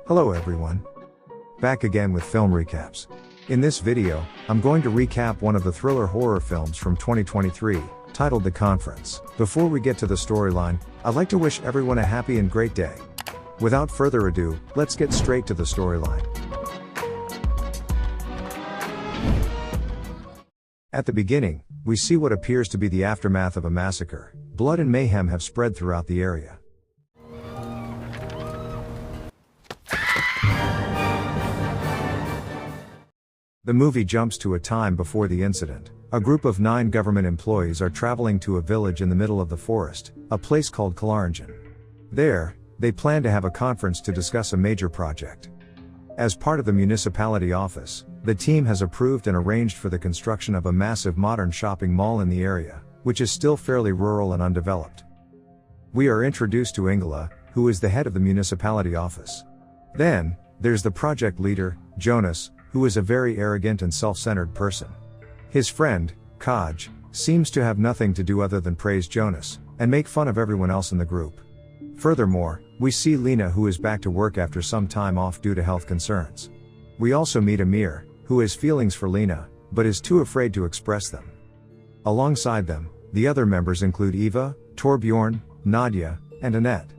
Hello everyone. Back again with film recaps. In this video, I'm going to recap one of the thriller horror films from 2023, titled The Conference. Before we get to the storyline, I'd like to wish everyone a happy and great day. Without further ado, let's get straight to the storyline. At the beginning, we see what appears to be the aftermath of a massacre. Blood and mayhem have spread throughout the area. The movie jumps to a time before the incident. A group of 9 government employees are traveling to a village in the middle of the forest, a place called Kalaranjan. There, they plan to have a conference to discuss a major project. As part of the municipality office, the team has approved and arranged for the construction of a massive modern shopping mall in the area, which is still fairly rural and undeveloped. We are introduced to Ingela, who is the head of the municipality office. Then, there's the project leader, Jonas, who is a very arrogant and self-centered person. His friend, Kaj, seems to have nothing to do other than praise Jonas, and make fun of everyone else in the group. Furthermore, we see Lena, who is back to work after some time off due to health concerns. We also meet Amir, who has feelings for Lena, but is too afraid to express them. Alongside them, the other members include Eva, Torbjorn, Nadia, and Annette.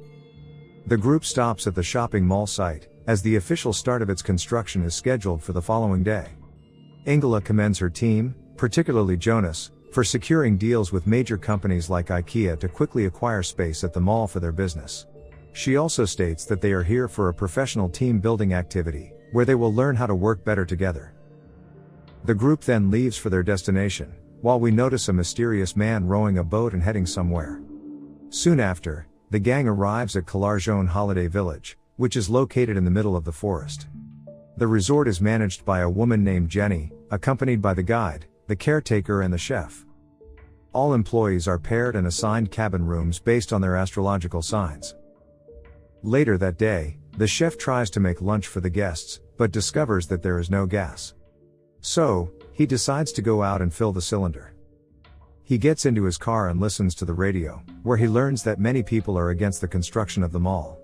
The group stops at the shopping mall site, as the official start of its construction is scheduled for the following day. Ingela commends her team, particularly Jonas, for securing deals with major companies like IKEA to quickly acquire space at the mall for their business. She also states that they are here for a professional team building activity, where they will learn how to work better together. The group then leaves for their destination, while we notice a mysterious man rowing a boat and heading somewhere. Soon after, the gang arrives at Kalaranjan Holiday Village, which is located in the middle of the forest. The resort is managed by a woman named Jenny, accompanied by the guide, the caretaker and the chef. All employees are paired and assigned cabin rooms based on their astrological signs. Later that day, the chef tries to make lunch for the guests, but discovers that there is no gas. So, he decides to go out and fill the cylinder. He gets into his car and listens to the radio, where he learns that many people are against the construction of the mall.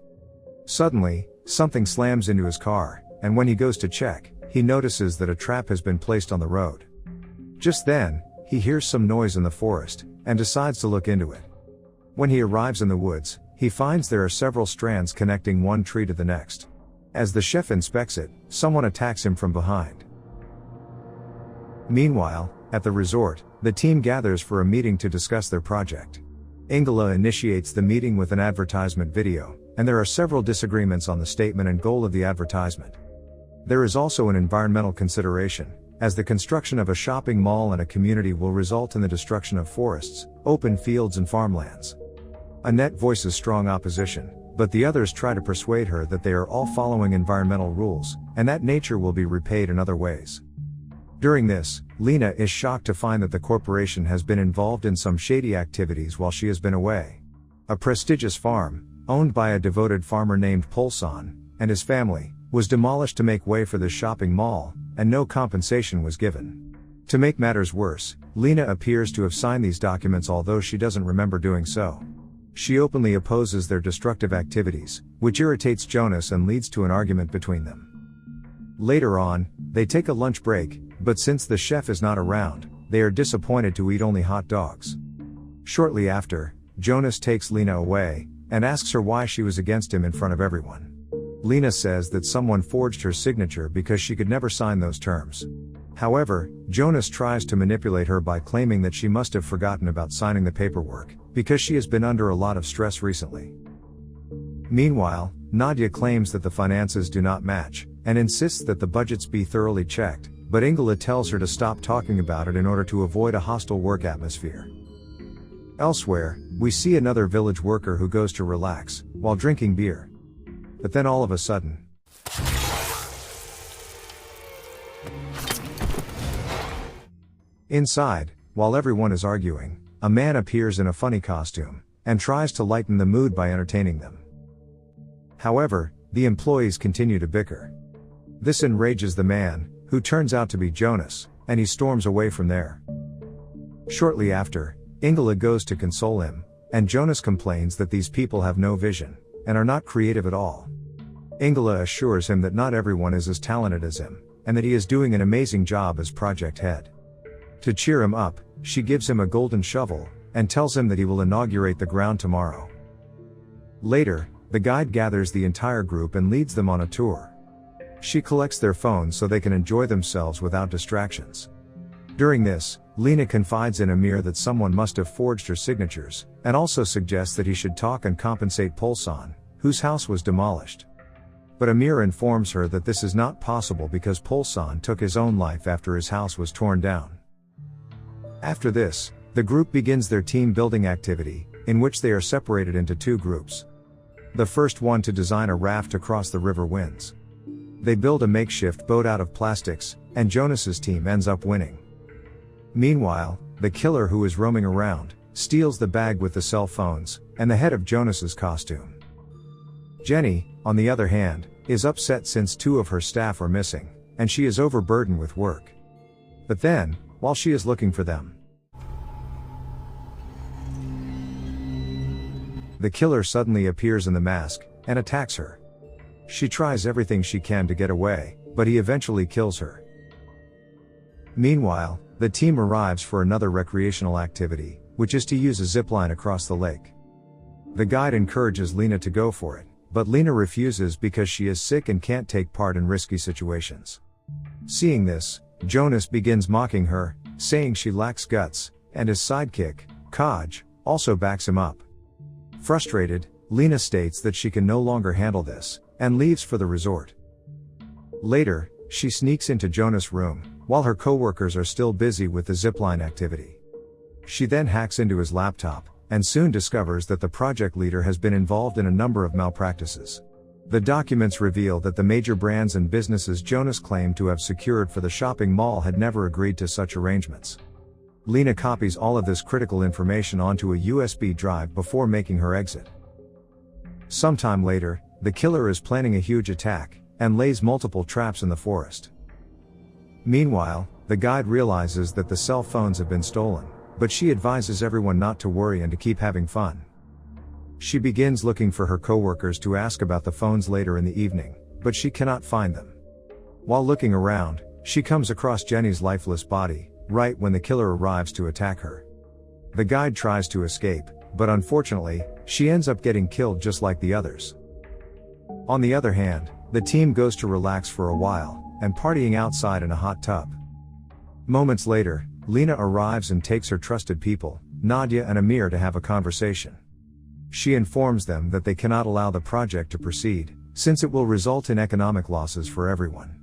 Suddenly, something slams into his car, and when he goes to check, he notices that a trap has been placed on the road. Just then, he hears some noise in the forest, and decides to look into it. When he arrives in the woods, he finds there are several strands connecting one tree to the next. As the chef inspects it, someone attacks him from behind. Meanwhile, at the resort, the team gathers for a meeting to discuss their project. Ingela initiates the meeting with an advertisement video, and there are several disagreements on the statement and goal of the advertisement. There is also an environmental consideration, as the construction of a shopping mall and a community will result in the destruction of forests, open fields and farmlands. Annette voices strong opposition, but the others try to persuade her that they are all following environmental rules, and that nature will be repaid in other ways. During this, Lena is shocked to find that the corporation has been involved in some shady activities while she has been away. A prestigious farm, owned by a devoted farmer named Polson, and his family, was demolished to make way for this shopping mall, and no compensation was given. To make matters worse, Lena appears to have signed these documents although she doesn't remember doing so. She openly opposes their destructive activities, which irritates Jonas and leads to an argument between them. Later on, they take a lunch break, but since the chef is not around, they are disappointed to eat only hot dogs. Shortly after, Jonas takes Lena away, and asks her why she was against him in front of everyone. Lena says that someone forged her signature because she could never sign those terms. However, Jonas tries to manipulate her by claiming that she must have forgotten about signing the paperwork, because she has been under a lot of stress recently. Meanwhile, Nadia claims that the finances do not match, and insists that the budgets be thoroughly checked, but Ingela tells her to stop talking about it in order to avoid a hostile work atmosphere. Elsewhere, we see another village worker who goes to relax, while drinking beer. But then all of a sudden, inside, while everyone is arguing, a man appears in a funny costume, and tries to lighten the mood by entertaining them. However, the employees continue to bicker. This enrages the man, who turns out to be Jonas, and he storms away from there. Shortly after, Ingela goes to console him, and Jonas complains that these people have no vision, and are not creative at all. Ingela assures him that not everyone is as talented as him, and that he is doing an amazing job as project head. To cheer him up, she gives him a golden shovel, and tells him that he will inaugurate the ground tomorrow. Later, the guide gathers the entire group and leads them on a tour. She collects their phones so they can enjoy themselves without distractions. During this, Lena confides in Amir that someone must have forged her signatures, and also suggests that he should talk and compensate Polsan, whose house was demolished. But Amir informs her that this is not possible because Polsan took his own life after his house was torn down. After this, the group begins their team building activity, in which they are separated into two groups. The first one to design a raft to cross the river wins. They build a makeshift boat out of plastics, and Jonas's team ends up winning. Meanwhile, the killer who is roaming around, steals the bag with the cell phones, and the head of Jonas's costume. Jenny, on the other hand, is upset since two of her staff are missing, and she is overburdened with work. But then, while she is looking for them, the killer suddenly appears in the mask, and attacks her. She tries everything she can to get away, but he eventually kills her. Meanwhile, the team arrives for another recreational activity, which is to use a zipline across the lake. The guide encourages Lena to go for it, but Lena refuses because she is sick and can't take part in risky situations. Seeing this, Jonas begins mocking her, saying she lacks guts, and his sidekick, Kaj, also backs him up. Frustrated, Lena states that she can no longer handle this, and leaves for the resort. Later, she sneaks into Jonas' room, while her coworkers are still busy with the zipline activity. She then hacks into his laptop, and soon discovers that the project leader has been involved in a number of malpractices. The documents reveal that the major brands and businesses Jonas claimed to have secured for the shopping mall had never agreed to such arrangements. Lena copies all of this critical information onto a USB drive before making her exit. Sometime later, the killer is planning a huge attack, and lays multiple traps in the forest. Meanwhile, the guide realizes that the cell phones have been stolen, but she advises everyone not to worry and to keep having fun. She begins looking for her coworkers to ask about the phones later in the evening, but she cannot find them. While looking around, she comes across Jenny's lifeless body, right when the killer arrives to attack her. The guide tries to escape, but unfortunately, she ends up getting killed just like the others. On the other hand, the team goes to relax for a while, and partying outside in a hot tub. Moments later, Lena arrives and takes her trusted people, Nadia and Amir, to have a conversation. She informs them that they cannot allow the project to proceed, since it will result in economic losses for everyone.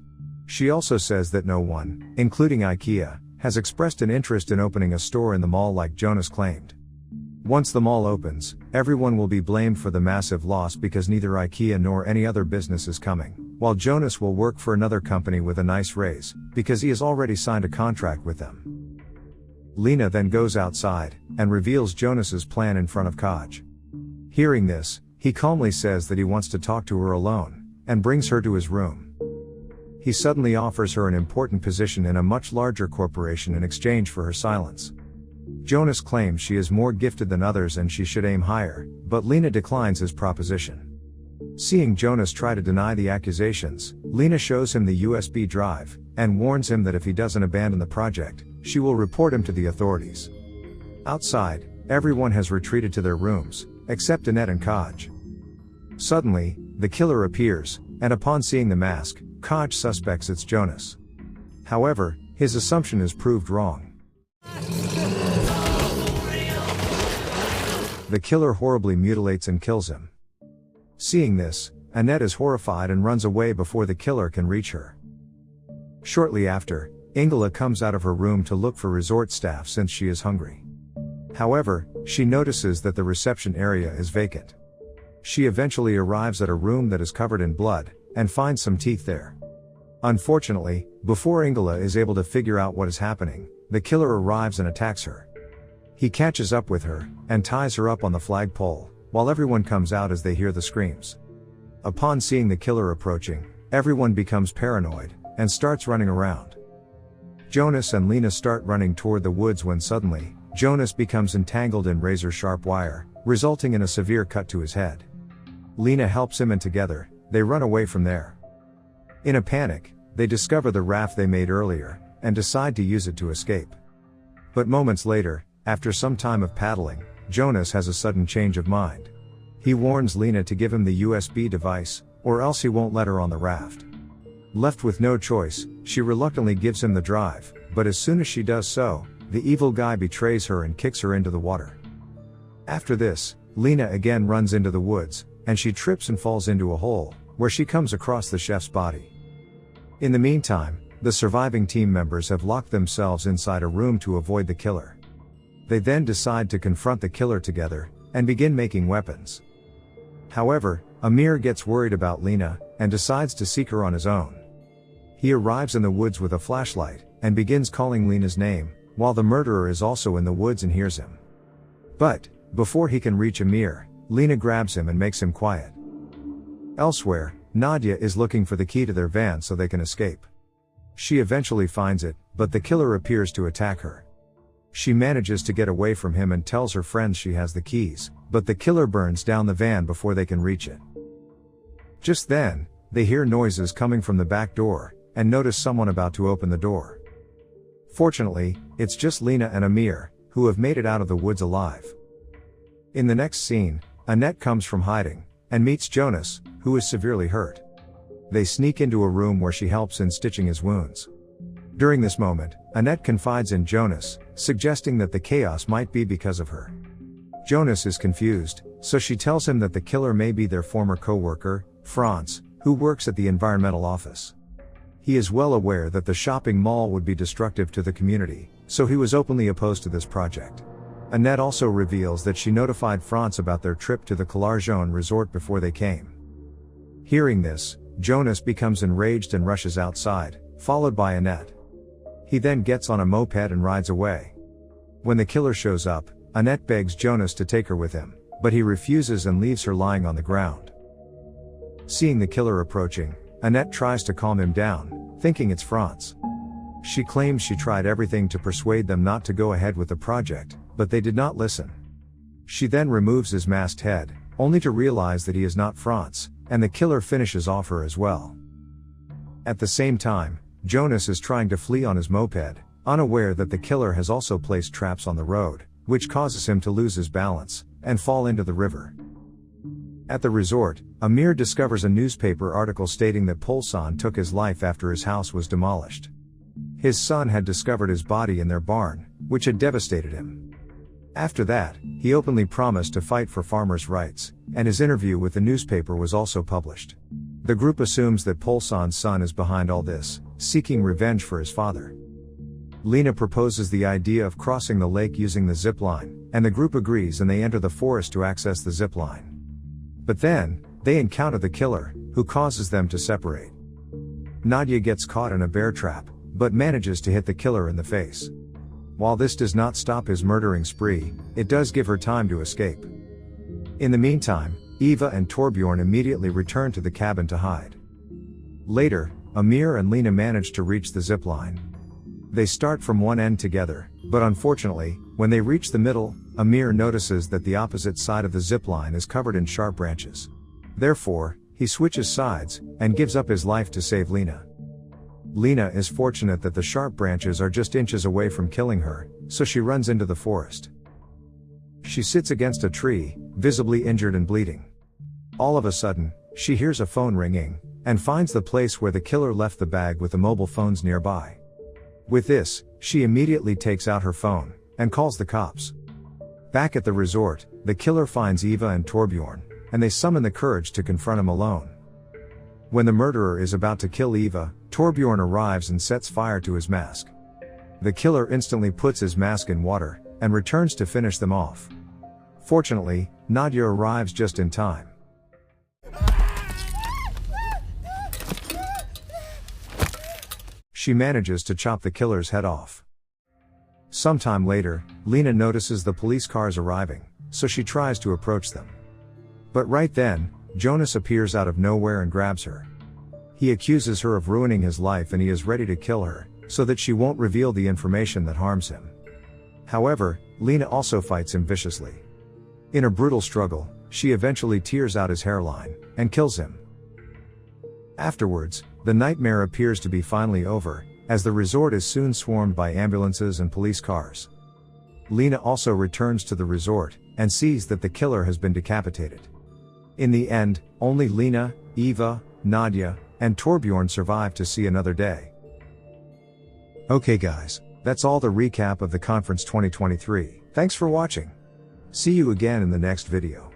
She also says that no one, including IKEA, has expressed an interest in opening a store in the mall like Jonas claimed. Once the mall opens, everyone will be blamed for the massive loss because neither IKEA nor any other business is coming, while Jonas will work for another company with a nice raise, because he has already signed a contract with them. Lena then goes outside, and reveals Jonas's plan in front of Kaj. Hearing this, he calmly says that he wants to talk to her alone, and brings her to his room. He suddenly offers her an important position in a much larger corporation in exchange for her silence. Jonas claims she is more gifted than others and she should aim higher, but Lena declines his proposition. Seeing Jonas try to deny the accusations, Lena shows him the USB drive, and warns him that if he doesn't abandon the project, she will report him to the authorities. Outside, everyone has retreated to their rooms, except Annette and Kaj. Suddenly, the killer appears, and upon seeing the mask, Kaj suspects it's Jonas. However, his assumption is proved wrong. The killer horribly mutilates and kills him. Seeing this, Annette is horrified and runs away before the killer can reach her. Shortly after, Ingela comes out of her room to look for resort staff since she is hungry. However, she notices that the reception area is vacant. She eventually arrives at a room that is covered in blood, and finds some teeth there. Unfortunately, before Ingela is able to figure out what is happening, the killer arrives and attacks her. He catches up with her, and ties her up on the flagpole, while everyone comes out as they hear the screams. Upon seeing the killer approaching, everyone becomes paranoid, and starts running around. Jonas and Lena start running toward the woods when suddenly, Jonas becomes entangled in razor-sharp wire, resulting in a severe cut to his head. Lena helps him and together, they run away from there. In a panic, they discover the raft they made earlier, and decide to use it to escape. But moments later, after some time of paddling, Jonas has a sudden change of mind. He warns Lena to give him the USB device, or else he won't let her on the raft. Left with no choice, she reluctantly gives him the drive, but as soon as she does so, the evil guy betrays her and kicks her into the water. After this, Lena again runs into the woods, and she trips and falls into a hole, where she comes across the chef's body. In the meantime, the surviving team members have locked themselves inside a room to avoid the killer. They then decide to confront the killer together, and begin making weapons. However, Amir gets worried about Lena, and decides to seek her on his own. He arrives in the woods with a flashlight, and begins calling Lena's name, while the murderer is also in the woods and hears him. But, before he can reach Amir, Lena grabs him and makes him quiet. Elsewhere, Nadia is looking for the key to their van so they can escape. She eventually finds it, but the killer appears to attack her. She manages to get away from him and tells her friends she has the keys, but the killer burns down the van before they can reach it. Just then, they hear noises coming from the back door, and notice someone about to open the door. Fortunately, it's just Lena and Amir, who have made it out of the woods alive. In the next scene, Annette comes from hiding, and meets Jonas, who is severely hurt. They sneak into a room where she helps in stitching his wounds. During this moment, Annette confides in Jonas, suggesting that the chaos might be because of her. Jonas is confused, so she tells him that the killer may be their former co-worker, Franz, who works at the environmental office. He is well aware that the shopping mall would be destructive to the community, so he was openly opposed to this project. Annette also reveals that she notified Franz about their trip to the Calarjon resort before they came. Hearing this, Jonas becomes enraged and rushes outside, followed by Annette. He then gets on a moped and rides away. When the killer shows up, Annette begs Jonas to take her with him, but he refuses and leaves her lying on the ground. Seeing the killer approaching, Annette tries to calm him down, thinking it's Franz. She claims she tried everything to persuade them not to go ahead with the project, but they did not listen. She then removes his masked head, only to realize that he is not Franz, and the killer finishes off her as well. At the same time, Jonas is trying to flee on his moped, unaware that the killer has also placed traps on the road, which causes him to lose his balance, and fall into the river. At the resort, Amir discovers a newspaper article stating that Polsan took his life after his house was demolished. His son had discovered his body in their barn, which had devastated him. After that, he openly promised to fight for farmers' rights, and his interview with the newspaper was also published. The group assumes that Polsan's son is behind all this, seeking revenge for his father. Lena proposes the idea of crossing the lake using the zip line, and the group agrees and they enter the forest to access the zip line. But then, they encounter the killer, who causes them to separate. Nadia gets caught in a bear trap, but manages to hit the killer in the face. While this does not stop his murdering spree, it does give her time to escape. In the meantime, Eva and Torbjorn immediately return to the cabin to hide. Later, Amir and Lena manage to reach the zip line. They start from one end together, but unfortunately, when they reach the middle, Amir notices that the opposite side of the zip line is covered in sharp branches. Therefore, he switches sides, and gives up his life to save Lena. Lena is fortunate that the sharp branches are just inches away from killing her, so she runs into the forest. She sits against a tree, visibly injured and bleeding. All of a sudden, she hears a phone ringing, and finds the place where the killer left the bag with the mobile phones nearby. With this, she immediately takes out her phone, and calls the cops. Back at the resort, the killer finds Eva and Torbjorn, and they summon the courage to confront him alone. When the murderer is about to kill Eva, Torbjorn arrives and sets fire to his mask. The killer instantly puts his mask in water, and returns to finish them off. Fortunately, Nadia arrives just in time. She manages to chop the killer's head off. Sometime later, Lena notices the police cars arriving, so she tries to approach them. But right then, Jonas appears out of nowhere and grabs her. He accuses her of ruining his life and he is ready to kill her, so that she won't reveal the information that harms him. However, Lena also fights him viciously. In a brutal struggle, she eventually tears out his hairline, and kills him. Afterwards, the nightmare appears to be finally over, as the resort is soon swarmed by ambulances and police cars. Lena also returns to the resort, and sees that the killer has been decapitated. In the end, only Lena, Eva, Nadia, and Torbjorn survive to see another day. Okay guys, that's all the recap of the conference 2023. Thanks for watching. See you again in the next video.